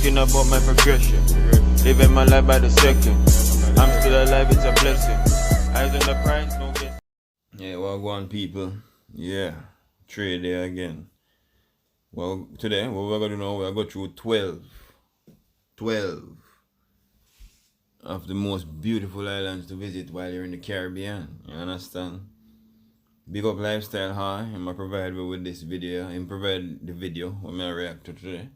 thinking about my progression. Living my life by the second. I'm still alive, it's a blessing. Eyes on the prize, no guess. Yeah, well, go on, people. Yeah, trade there again. Well, today, what we're going to do now, we're going to go through 12 of the most beautiful islands to visit while you're in the Caribbean. You understand? Big up Lifestyle High. I'm going to provide you with this video. I'm provide the video when I react to today.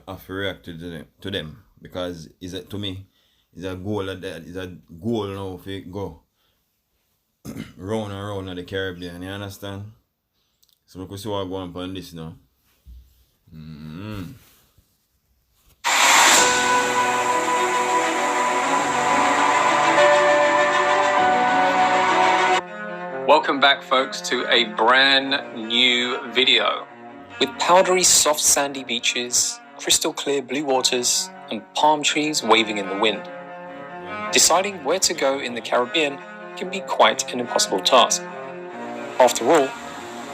I have to react to them because to me, it's a goal that it's a goal now if you go round and round in the Caribbean. You understand? So we can see what going on this now. Welcome back, folks, to a brand new video. With powdery soft sandy beaches, crystal clear blue waters, and palm trees waving in the wind. Deciding where to go in the Caribbean can be quite an impossible task. After all,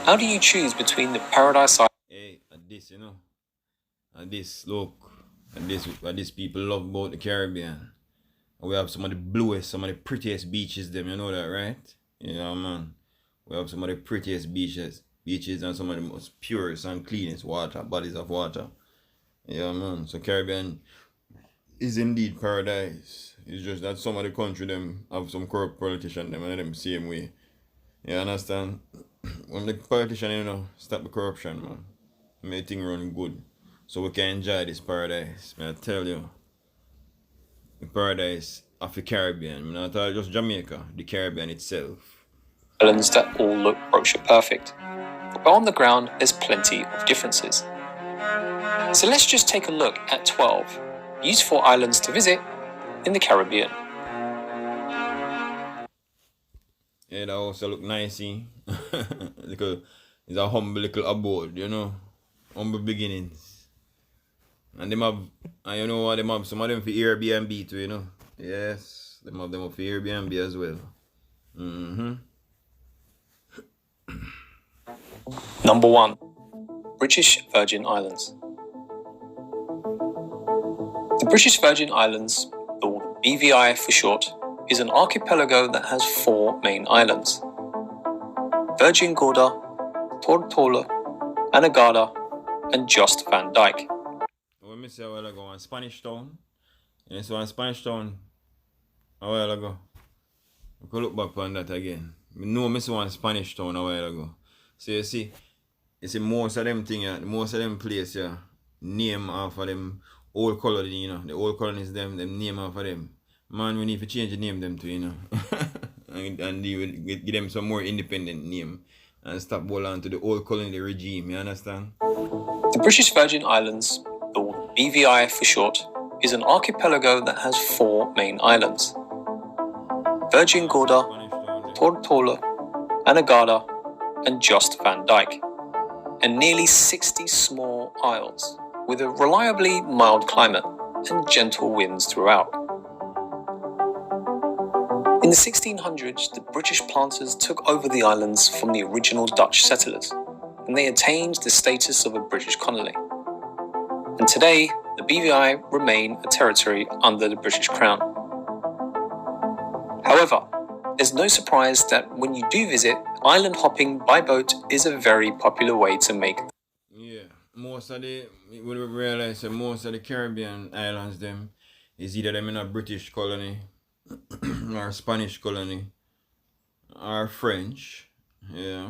how do you choose between the paradise island? Hey, at this, you know, at this, look, at this people love about the Caribbean. We have some of the bluest, some of the prettiest beaches them, you know that, right? Yeah, man. We have some of the prettiest beaches and some of the most purest and cleanest bodies of water. Yeah, man. So Caribbean is indeed paradise. It's just that some of the country them have some corrupt politicians them and them same way. You understand? When the politician, you know, stop the corruption, man, make things run good. So we can enjoy this paradise. Man, I tell you. The paradise of the Caribbean. I'm not talking just Jamaica, the Caribbean itself. Islands that all look brochure perfect. But on the ground, there's plenty of differences. So let's just take a look at 12 useful islands to visit in the Caribbean. Yeah, that also look nice, because it's a humble little abode, you know, humble beginnings. And them have, and you know what, them have some of them for Airbnb too, you know. Yes, them have them for Airbnb as well. Number 1. British Virgin Islands. The British Virgin Islands, or BVI for short, is an archipelago that has 4 main islands: Virgin Gorda, Tortola, Anegada, and Just Van Dyke. When I say a while ago on Spanish Town, and so on Spanish Town a while ago, we could look back on that again. I know I saw on Spanish Town a while ago. So you see most of them things, most of them places, name off of them old colonies, you know, the old colonies them name off of them. Man, we need to change the name them to, you know, and give them some more independent name and stop holding on to the old colony regime, you understand? The British Virgin Islands, or BVI for short, is an archipelago that has 4 main islands: Virgin Gorda, Tortola, Anegada, and Just Van Dyke, and nearly 60 small isles with a reliably mild climate and gentle winds throughout. In the 1600s, the British planters took over the islands from the original Dutch settlers, and they attained the status of a British colony. And today, the BVI remain a territory under the British Crown. However, there's no surprise that when you do visit, island hopping by boat is a very popular way to make. Yeah, most of the, we realize that most of the Caribbean islands them is either them in a British colony or Spanish colony or French, yeah,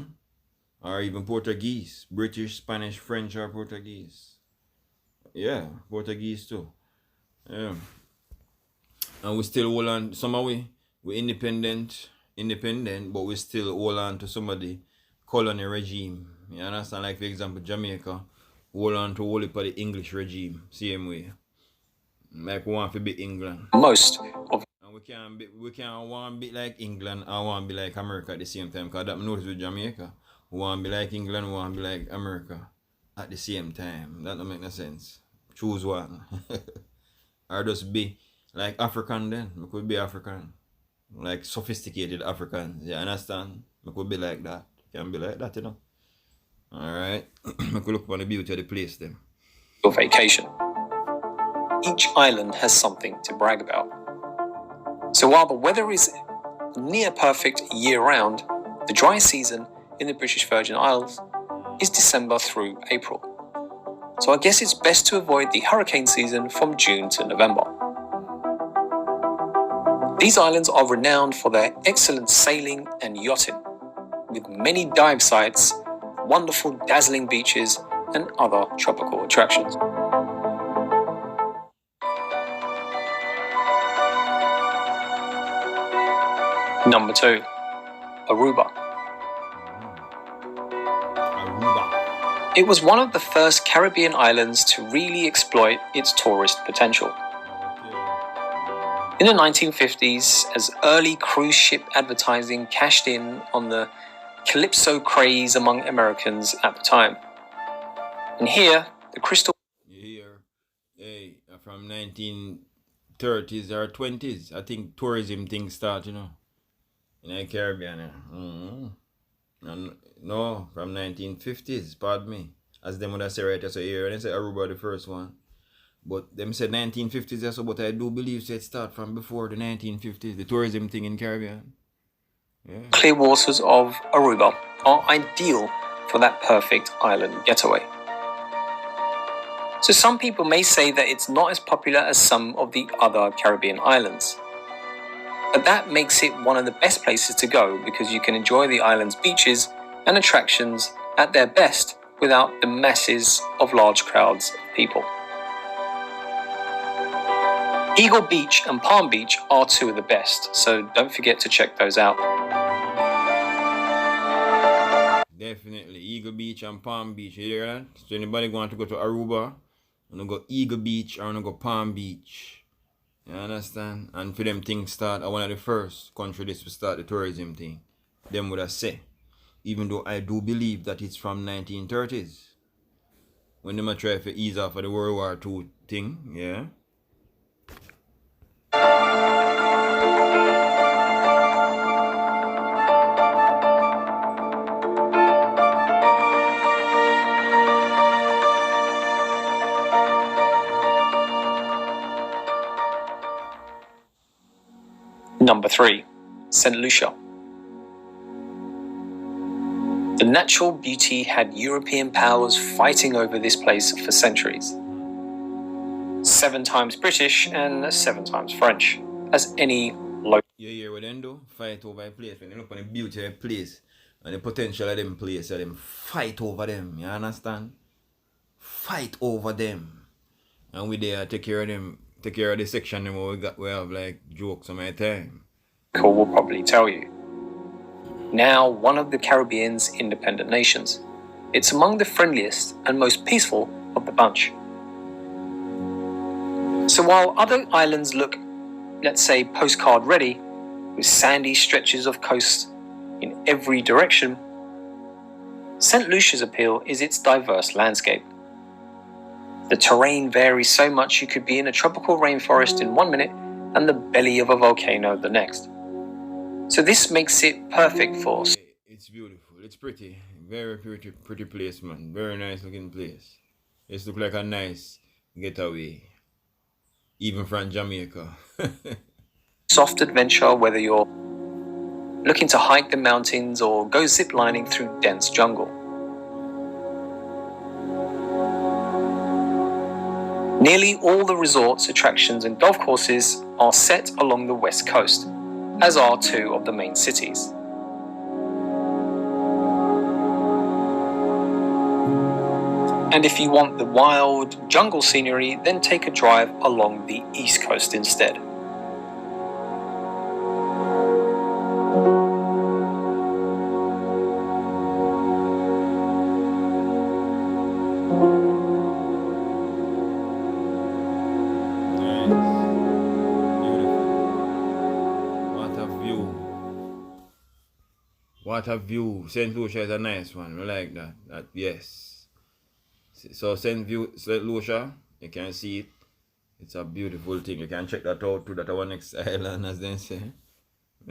or even Portuguese, British, Spanish, French, or Portuguese. Yeah, Portuguese too. Yeah. And we still hold on, somehow we're independent, but we still hold on to some of the colony regime. You understand? Like, for example, Jamaica hold on to all of the English regime, same way. Like, we want to be England. Most of And we can't want to be like England and want to be like America at the same time. Because that notice with Jamaica. We want to be like England, we want to be like America at the same time. That don't make no sense. Choose one. Or just be like African then. We could be African. Like sophisticated Africans. You understand? We could be like that. Can be like that, you know. Alright. We could look upon the beauty of the place then. your vacation. each island has something to brag about. So while the weather is near perfect year-round, the dry season in the British Virgin Isles is December through April. So I guess it's best to avoid the hurricane season from June to November. These islands are renowned for their excellent sailing and yachting, with many dive sites, wonderful dazzling beaches, and other tropical attractions. Number 2, Aruba. It was one of the first Caribbean islands to really exploit its tourist potential. In the 1950s, as early cruise ship advertising cashed in on the calypso craze among Americans at the time. And here, the crystal... From 1930s or 20s, I think tourism things start, in the Caribbean. No, from 1950s, pardon me. As them would have said right here, and they say Aruba the first one. But them said 1950s also, but I do believe it start from before the 1950s, the tourism thing in Caribbean. Yeah. Clear waters of Aruba are ideal for that perfect island getaway. So some people may say that it's not as popular as some of the other Caribbean islands. But that makes it one of the best places to go because you can enjoy the island's beaches and attractions at their best without the masses of large crowds of people. Eagle Beach and Palm Beach are two of the best, so don't forget to check those out. Definitely, Eagle Beach and Palm Beach, you hear that? So anybody want to go to Aruba, wanna go Eagle Beach or wanna go Palm Beach, you understand? And for them things start, one of the first countries to start the tourism thing, them would have said, even though I do believe that it's from 1930s, when them try to ease off of the World War II thing, yeah. Number 3, St. Lucia. The natural beauty had European powers fighting over this place for centuries. 7 times British and 7 times French, as any local... You hear what them do? Fight over a place. When you look on the beauty of a place and the potential of them place, them fight over them, you understand? Fight over them. And we there take care of them. Take care of the section where we have like jokes on my time. Will probably tell you. Now one of the Caribbean's independent nations. It's among the friendliest and most peaceful of the bunch. So while other islands look, let's say, postcard ready, with sandy stretches of coast in every direction, St. Lucia's appeal is its diverse landscape. The terrain varies so much you could be in a tropical rainforest in 1 minute and the belly of a volcano the next. So this makes it perfect for... It's beautiful, it's pretty, very pretty place, man. Very nice looking place. It looks like a nice getaway, even from Jamaica. Soft adventure, whether you're looking to hike the mountains or go ziplining through dense jungle. Nearly all the resorts, attractions and golf courses are set along the west coast, as are 2 of the main cities. And if you want the wild jungle scenery, then take a drive along the east coast instead. What a view. St. Lucia is a nice one. We like that. Yes. So St. Lucia, you can see it. It's a beautiful thing. You can check that out too. That's our next island, as they say.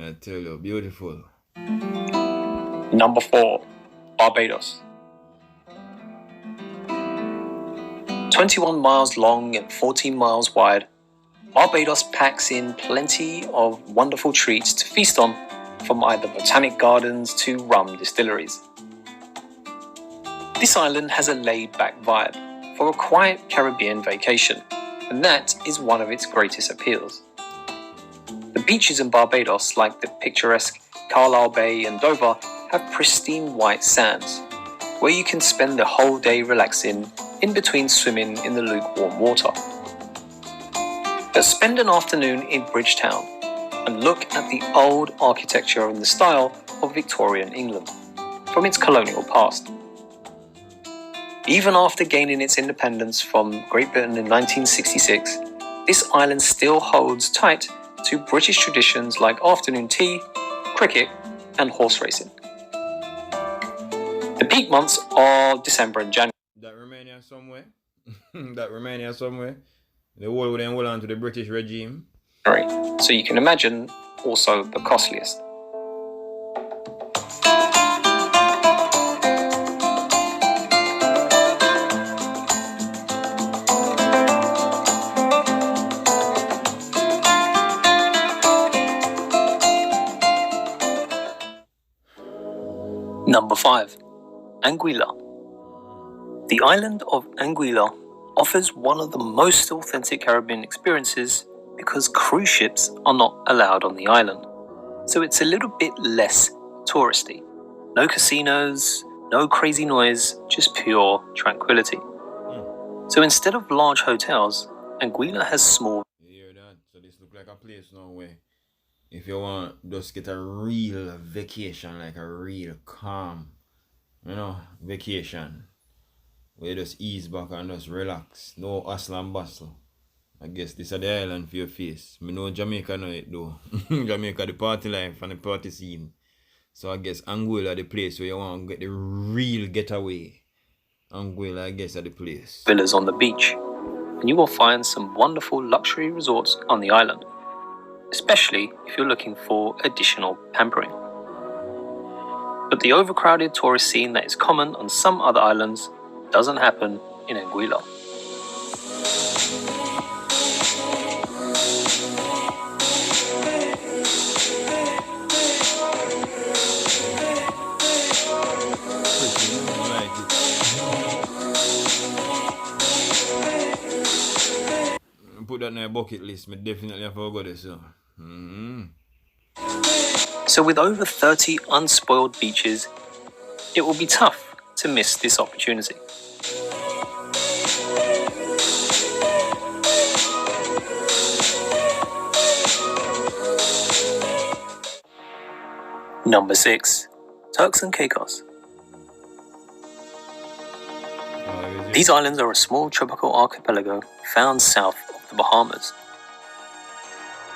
I tell you, beautiful. Number 4, Barbados. 21 miles long and 14 miles wide, Barbados packs in plenty of wonderful treats to feast on, from either botanic gardens to rum distilleries. This island has a laid-back vibe for a quiet Caribbean vacation, and that is one of its greatest appeals. The beaches in Barbados, like the picturesque Carlisle Bay and Dover, have pristine white sands, where you can spend the whole day relaxing in between swimming in the lukewarm water. But spend an afternoon in Bridgetown and look at the old architecture in the style of Victorian England from its colonial past. Even after gaining its independence from Great Britain in 1966, this island still holds tight to British traditions like afternoon tea, cricket, and horse racing. The peak months are December and January. That Romania somewhere. That Romania somewhere. The whole would then hold on to the British regime. So you can imagine also the costliest. Number 5. Anguilla. The island of Anguilla offers one of the most authentic Caribbean experiences because cruise ships are not allowed on the island. So it's a little bit less touristy. No casinos, no crazy noise, just pure tranquility. So instead of large hotels, Anguilla has small... You hear that? So this look like a place now where if you want just get a real vacation, like a real calm, vacation, where you just ease back and just relax, no hustle and bustle. I guess this is the island for your face. I know Jamaica know it though. Jamaica the party life and the party scene. So I guess Anguilla the place where you want to get the real getaway. Anguilla I guess are the place. Villas on the beach, and you will find some wonderful luxury resorts on the island, especially if you're looking for additional pampering. But the overcrowded tourist scene that is common on some other islands doesn't happen in Anguilla. Put that in my bucket list, I definitely have to go there, so. So with over 30 unspoiled beaches, it will be tough to miss this opportunity. Number 6. Turks and Caicos. These islands are a small tropical archipelago found south of the Bahamas,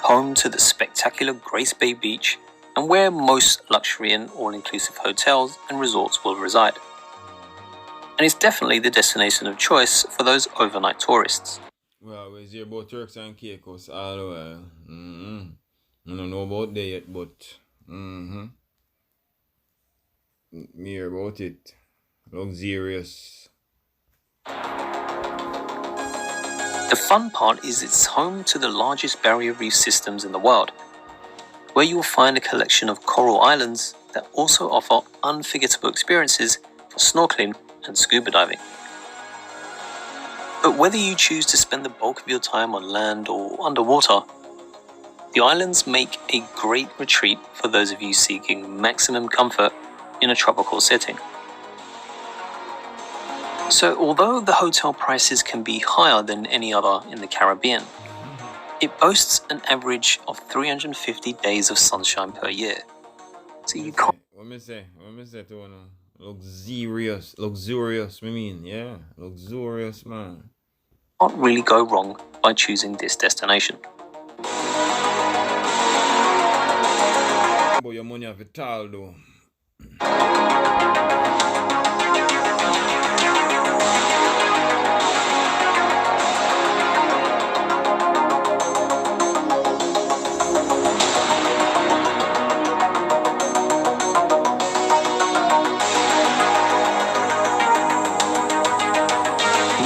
home to the spectacular Grace Bay Beach and where most luxury and all-inclusive hotels and resorts will reside. And it's definitely the destination of choice for those overnight tourists. Well, we hear about Turks and Caicos all the while. I don't know about that yet, but me hear about it. Luxurious. The fun part is it's home to the largest barrier reef systems in the world, where you will find a collection of coral islands that also offer unforgettable experiences for snorkeling and scuba diving. But whether you choose to spend the bulk of your time on land or underwater, the islands make a great retreat for those of you seeking maximum comfort in a tropical setting. So although the hotel prices can be higher than any other in the Caribbean, it boasts an average of 350 days of sunshine per year. So you can't... What me say to you? Luxurious, yeah, luxurious, man. Can't really go wrong by choosing this destination. But your money have it all though.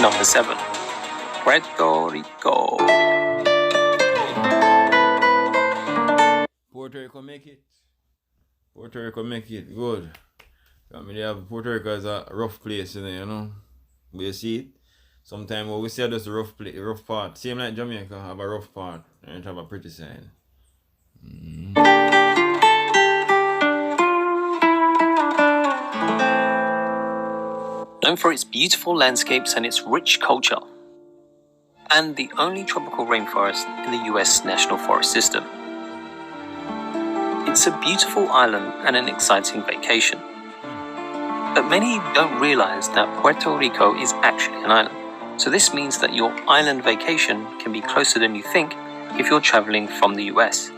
Number 7. Puerto Rico. Puerto Rico make it. Puerto Rico make it good. I mean, they have Puerto Rico as a rough place, you know. But you see it. Sometimes what we say that's the rough part. Same like Jamaica have a rough part and it have a pretty side. Known for its beautiful landscapes and its rich culture, and the only tropical rainforest in the US National Forest System. It's a beautiful island and an exciting vacation. But many don't realize that Puerto Rico is actually an island. So this means that your island vacation can be closer than you think if you're traveling from the US.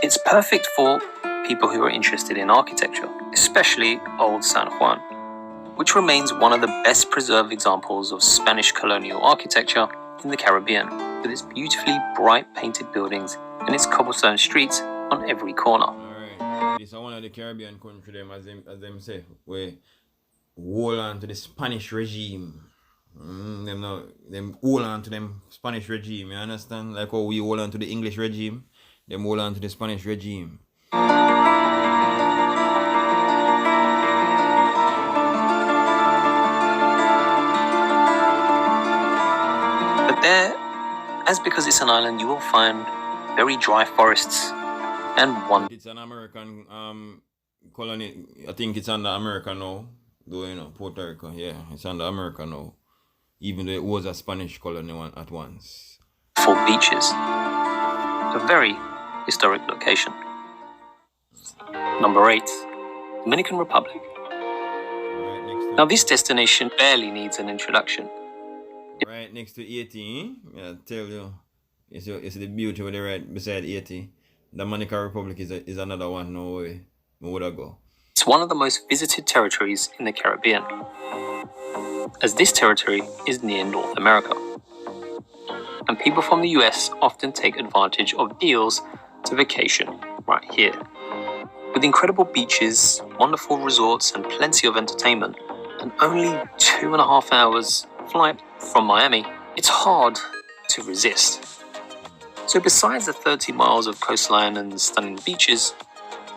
It's perfect for people who are interested in architecture, especially old San Juan, which remains one of the best preserved examples of Spanish colonial architecture in the Caribbean, with its beautifully bright painted buildings and its cobblestone streets on every corner. Alright, this is one of the Caribbean countries, as them say, where hold on to the Spanish regime. Them hold on to them Spanish regime, you understand? Like how we hold on to the English regime, them hold on to the Spanish regime. But there, as because it's an island, you will find very dry forests and one. It's an American colony. I think it's under America now. Though, you know, Puerto Rico, yeah, it's under America now. Even though it was a Spanish colony at once. For beaches. A very historic location. Number 8, Dominican Republic. Right Now this destination barely needs an introduction. Right next to 80, yeah, I tell you, it's the beauty when they right beside 80. The Dominican Republic is another one. No way, we would go. It's one of the most visited territories in the Caribbean, as this territory is near North America. And people from the US often take advantage of deals to vacation right here. With incredible beaches, wonderful resorts, and plenty of entertainment, and only 2.5 hours flight from Miami, it's hard to resist. So besides the 30 miles of coastline and stunning beaches,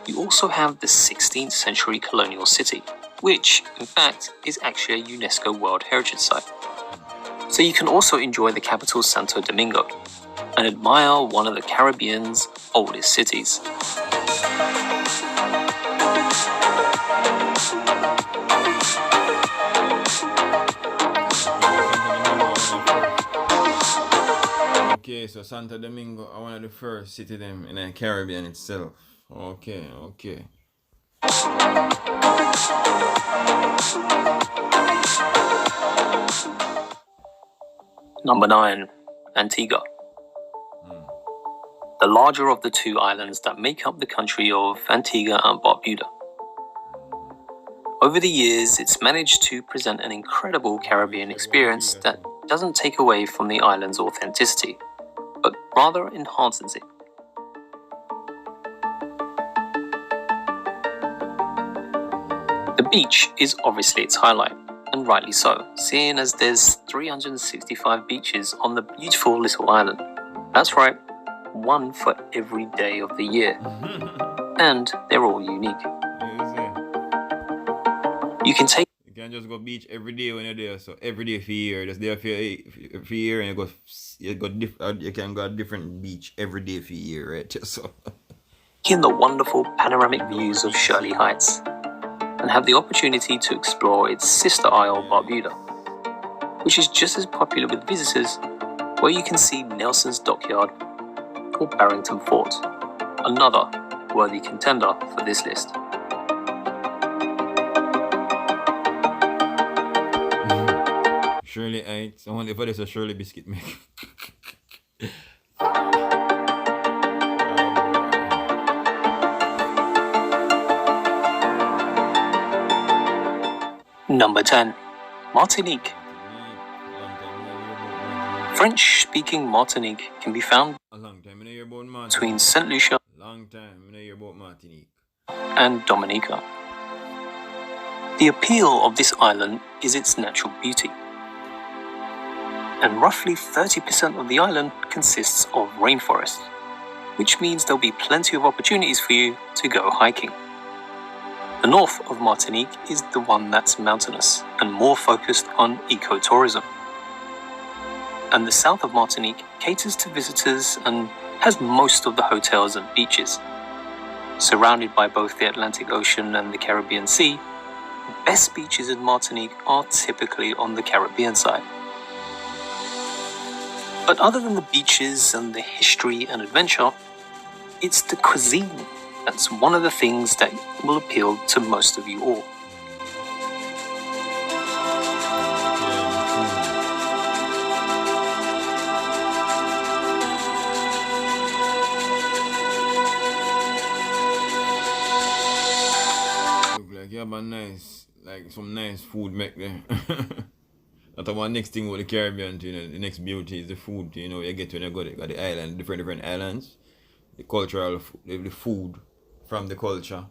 you also have the 16th century colonial city, which, in fact, is actually a UNESCO World Heritage Site. So you can also enjoy the capital Santo Domingo and admire one of the Caribbean's oldest cities. Okay, so Santo Domingo are one of the first city them in the Caribbean itself. Okay. Number 9, Antigua. The larger of the two islands that make up the country of Antigua and Barbuda. Over the years, it's managed to present an incredible Caribbean experience that doesn't take away from the island's authenticity, but rather enhances it. The beach is obviously its highlight, and rightly so, seeing as there's 365 beaches on the beautiful little island. That's right, one for every day of the year. And they're all unique. You can can't just go beach every day when you're there. So every day for a year, just there for a year, and you can go a different beach every day for a year, right? So in the wonderful panoramic views of Shirley Heights, and have the opportunity to explore its sister isle, Barbuda, which is just as popular with visitors, where you can see Nelson's Dockyard or Barrington Fort, another worthy contender for this list. Shirley Heights, I wonder if there's a Shirley biscuit make. Number 10, Martinique. French-speaking Martinique can be found between St. Lucia and Dominica. The appeal of this island is its natural beauty. and roughly 30% of the island consists of rainforest, which means there'll be plenty of opportunities for you to go hiking. The north of Martinique is the one that's mountainous and more focused on ecotourism. And the south of Martinique caters to visitors and has most of the hotels and beaches. Surrounded by both the Atlantic Ocean and the Caribbean Sea, the best beaches in Martinique are typically on the Caribbean side. But other than the beaches and the history and adventure, it's the cuisine that's one of the things that will appeal to most of you all. Look like you have a nice, like some nice food make there. That's the one next thing with the Caribbean, you know, the next beauty is the food, you know, you get when you go there, got the island, different islands, the cultural, the food from the culture.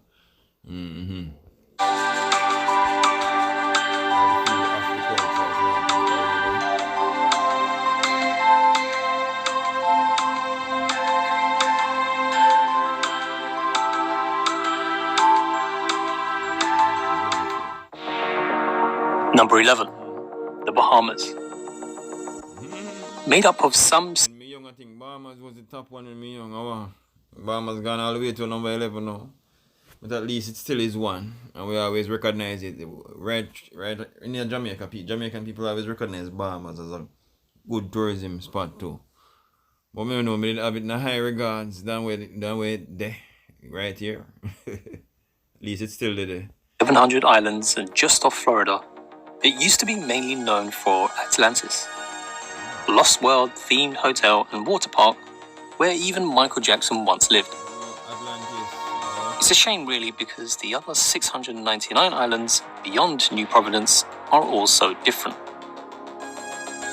Number 11, the Bahamas. Made up of some... When me young, I think Bahamas was the top one when me young. Bahamas gone all the way to number 11 now. But at least it still is one. And we always recognize it. Right in Jamaica, Jamaican people always recognize Bahamas as a good tourism spot too. But me know, me have it in high regards than way there. Right here. At least it's still there. 700 islands and just off Florida, it used to be mainly known for Atlantis, a Lost World themed hotel and water park where even Michael Jackson once lived. It's a shame really because the other 699 islands beyond New Providence are all so different.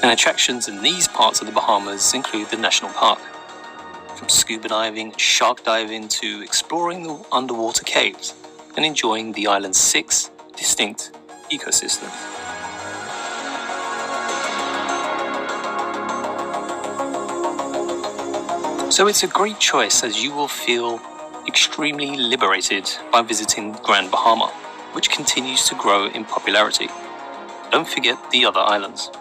And attractions in these parts of the Bahamas include the national park, from scuba diving and shark diving to exploring the underwater caves and enjoying the island's 6 distinct ecosystems. So it's a great choice as you will feel extremely liberated by visiting Grand Bahama, which continues to grow in popularity. Don't forget the other islands.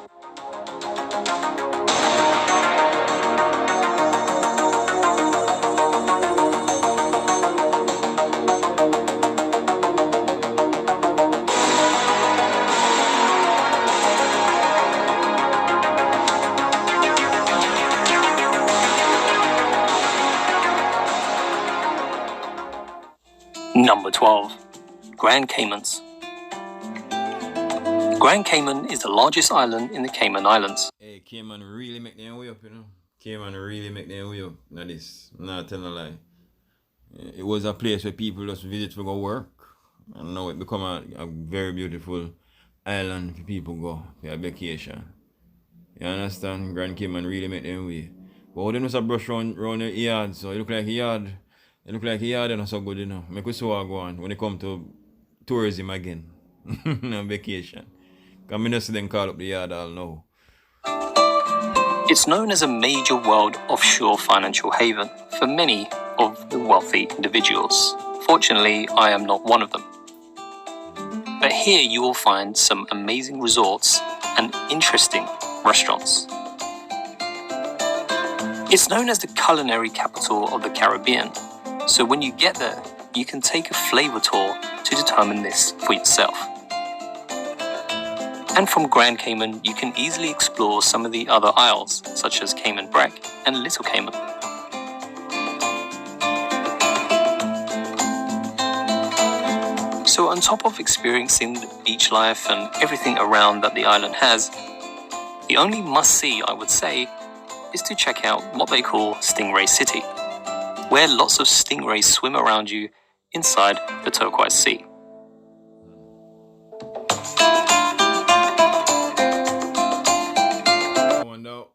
Number 12, Grand Caymans. Grand Cayman is the largest island in the Cayman Islands. Hey, Cayman really make them way up, you know. Cayman really make them way up. Now this, I'm not telling a lie. It was a place where people just visit to go work. And now it become a very beautiful island for people go for a vacation. You understand? Grand Cayman really make them way. But when they just brush around the yard, so it look like a yard. It look like a yard and not so good, you know. Make we so go on when it come to tourism again. On vacation. Because I just see them call up the yard all now. It's known as a major world offshore financial haven for many of the wealthy individuals. Fortunately, I am not one of them. But here you will find some amazing resorts and interesting restaurants. It's known as the culinary capital of the Caribbean, so when you get there, you can take a flavor tour to determine this for yourself. And from Grand Cayman, you can easily explore some of the other isles, such as Cayman Brac and Little Cayman. So on top of experiencing the beach life and everything around that the island has, the only must-see, I would say, is to check out what they call Stingray City, where lots of stingrays swim around you inside the turquoise sea.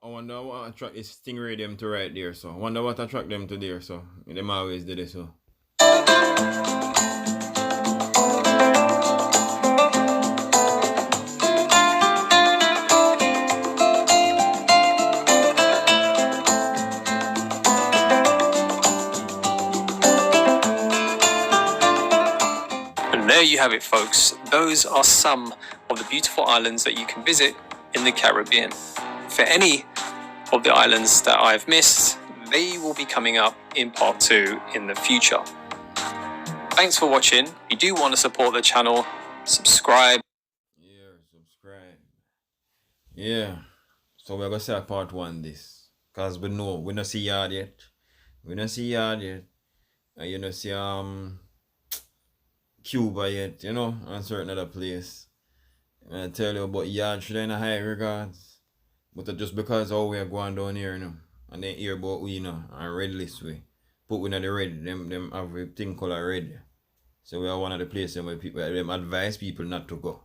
I wonder what attract this stingray them to right there, so I wonder what attract them to there, so them always did it, so. there you have it, folks. Those are some of the beautiful islands that you can visit in the Caribbean. For any of the islands that I've missed, they will be coming up in part 2 in the future. Thanks for watching. If you do want to support the channel, subscribe. Yeah, subscribe. Yeah. So we're gonna start part 1 this. Cause we know we don't see yard yet. We don't see yard yet. And you don't see Cuba yet, you know, and certain other place. And I tell you about yard should in a high regards. But just because how we are going down here, you know, and then hear about we, you know, and red list we. Put we in the red, them have a thing called a red. So we are one of the places where people them advise people not to go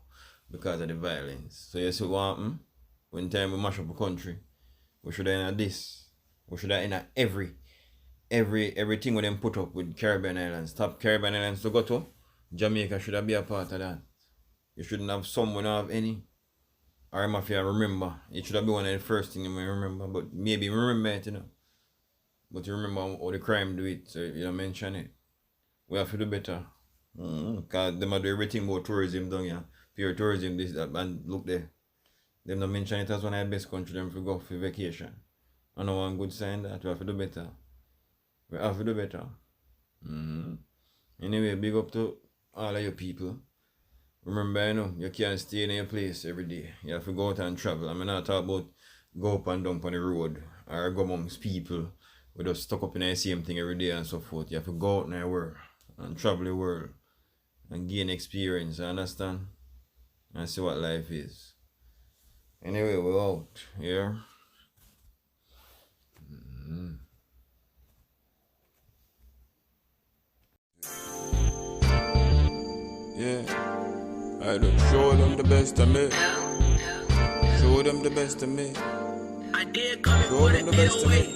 because of the violence. So you see what happen? When time we mash up a country, we should have in this. We should have in everything with them put up with Caribbean Islands. Top Caribbean Islands to go to. Jamaica should have be a part of that. You shouldn't have some, we don't have any. Or if you remember, it should have been one of the first things you may remember. But maybe remember it, you know. But you remember how the crime do it, so you don't mention it. We have to do better. Because they do everything about tourism down here. Pure tourism, this, that, and look there. They don't mention it as one of the best countries them to go for vacation. I know one good sign that we have to do better. We have to do better. Anyway, big up to all of you people. Remember, you know, you can't stay in your place every day. You have to go out and travel. I mean, not talk about go up and down on the road or go amongst people. We just stuck up in the same thing every day and so forth. You have to go out in the world and travel the world and gain experience, you understand? And see what life is. Anyway, we're out here. Yeah. I don't show them the best of me. Show them the best of me. Show them the best of me.